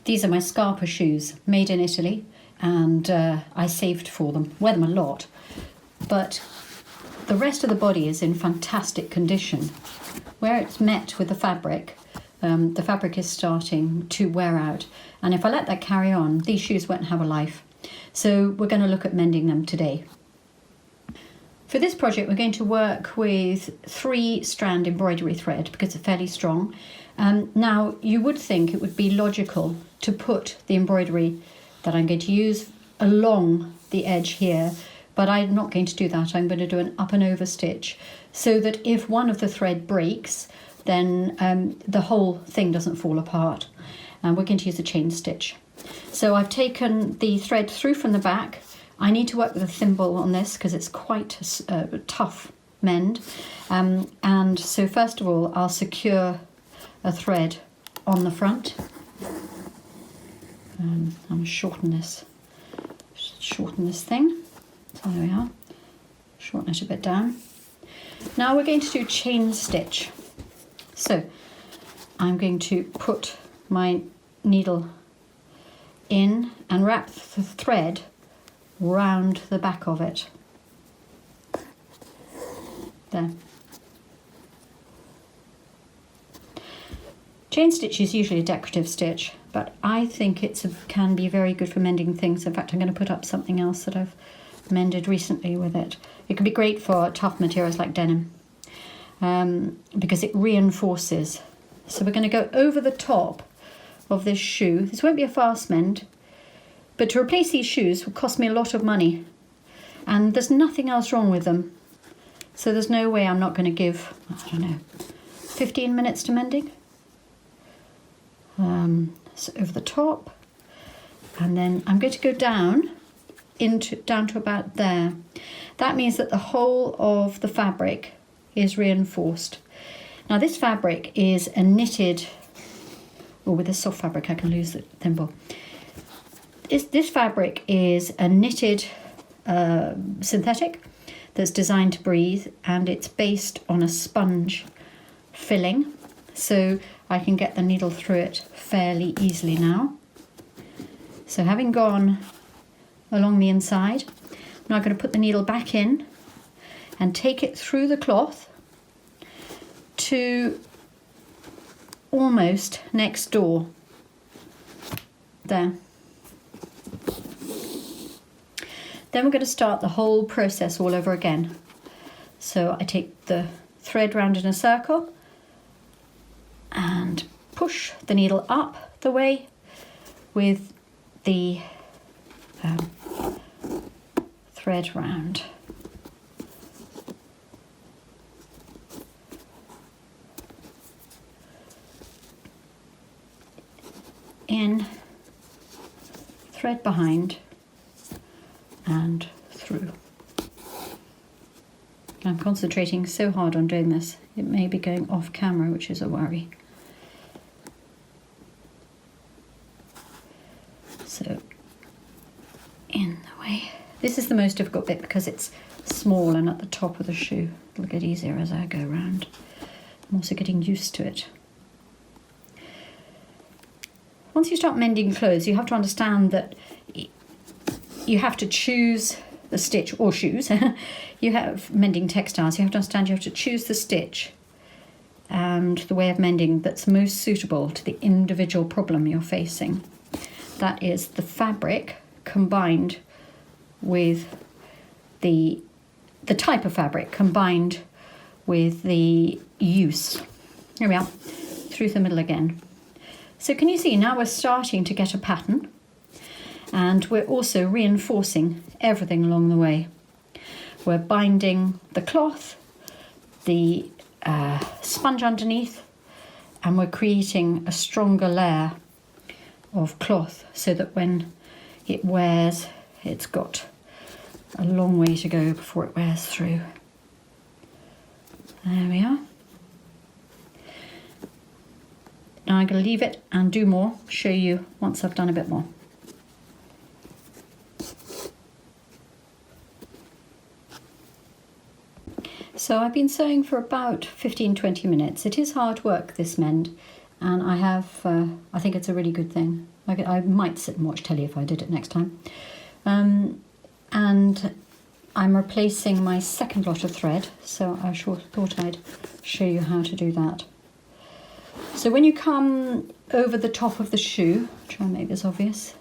These are my Scarpa shoes, made in Italy, and I saved for them. Wear them a lot, but the rest of the body is in fantastic condition. Where it's met with the fabric is starting to wear out, and if I let that carry on, these shoes won't have a life. So we're going to look at mending them today. For this project, we're going to work with 3-strand embroidery thread because it's fairly strong. Now, you would think it would be logical to put the embroidery that I'm going to use along the edge here, but I'm not going to do that. I'm going to do an up and over stitch so that if one of the thread breaks, then the whole thing doesn't fall apart. And we're going to use a chain stitch. So I've taken the thread through from the back. I need to work with a thimble on this because it's quite a tough mend. And so first of all, I'll secure a thread on the front. I'm going to shorten this thing. So there we are. Shorten it a bit down. Now we're going to do chain stitch. So I'm going to put my needle in and wrap the thread round the back of it. There. Chain stitch is usually a decorative stitch, but I think it can be very good for mending things. In fact, I'm going to put up something else that I've mended recently with it. It can be great for tough materials like denim because it reinforces. So we're going to go over the top of this shoe. This won't be a fast mend, but to replace these shoes will cost me a lot of money, and there's nothing else wrong with them. So there's no way I'm not going to give, 15 minutes to mending. So over the top, and then I'm going to go down to about there. That means that the whole of the fabric is reinforced. Now this fabric is a knitted, or with a soft fabric I can lose the thimble. This fabric is a knitted synthetic that's designed to breathe, and it's based on a sponge filling, so I can get the needle through it fairly easily now. So having gone along the inside, I'm now going to put the needle back in and take it through the cloth to almost next door. There. Then we're going to start the whole process all over again. So I take the thread round in a circle and push the needle up the way with the thread round. In, thread behind, and through. I'm concentrating so hard on doing this, it may be going off camera, which is a worry. So, in the way. This is the most difficult bit because it's small and at the top of the shoe. It'll get easier as I go around. I'm also getting used to it. Once you start mending clothes, you have to understand that you have to choose the stitch, or shoes. You have mending textiles, you have to understand you have to choose the stitch and the way of mending that's most suitable to the individual problem you're facing. That is the fabric combined with the type of fabric combined with the use. Here we are, through the middle again. So can you see now we're starting to get a pattern, and we're also reinforcing everything along the way. We're binding the cloth, the sponge underneath, and we're creating a stronger layer of cloth so that when it wears, it's got a long way to go before it wears through. There we are. Now I'm going to leave it and do more, show you once I've done a bit more. So I've been sewing for about 15-20 minutes. It is hard work, this mend, and I think it's a really good thing. I might sit and watch telly if I did it next time. And I'm replacing my second lot of thread, so I thought I'd show you how to do that. So when you come over the top of the shoe, try and make this obvious,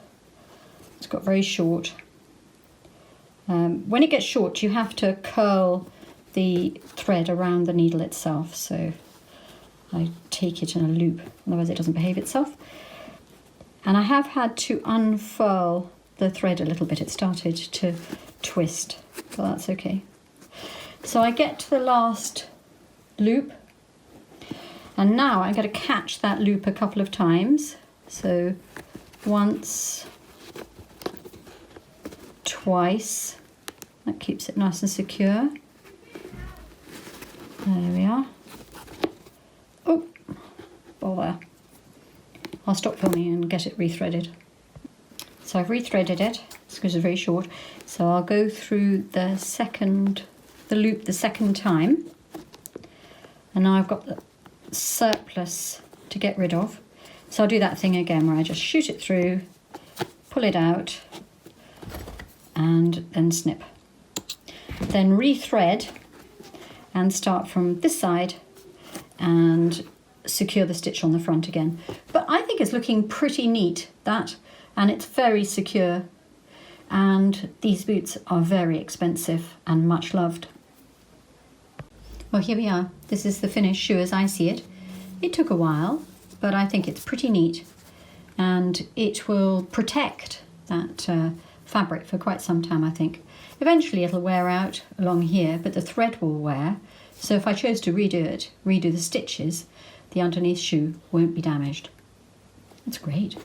it's got very short. When it gets short, you have to curl the thread around the needle itself, so I take it in a loop, otherwise it doesn't behave itself. And I have had to unfurl the thread a little bit. It started to twist, but that's okay. So I get to the last loop, and now I'm going to catch that loop a couple of times. So once, twice, that keeps it nice and secure. There we are. Oh, bother. I'll stop filming and get it rethreaded. So I've rethreaded it, because it's very short. So I'll go through the loop the second time. And now I've got the surplus to get rid of. So I'll do that thing again where I just shoot it through, pull it out, and then snip. Then rethread and start from this side and secure the stitch on the front again. But I think it's looking pretty neat, that, and it's very secure, and these boots are very expensive and much loved. Well, here we are. This is the finished shoe as I see it. It took a while, but I think it's pretty neat, and it will protect that fabric for quite some time, I think. Eventually it'll wear out along here, but the thread will wear, so if I chose to redo the stitches, the underneath shoe won't be damaged. That's great.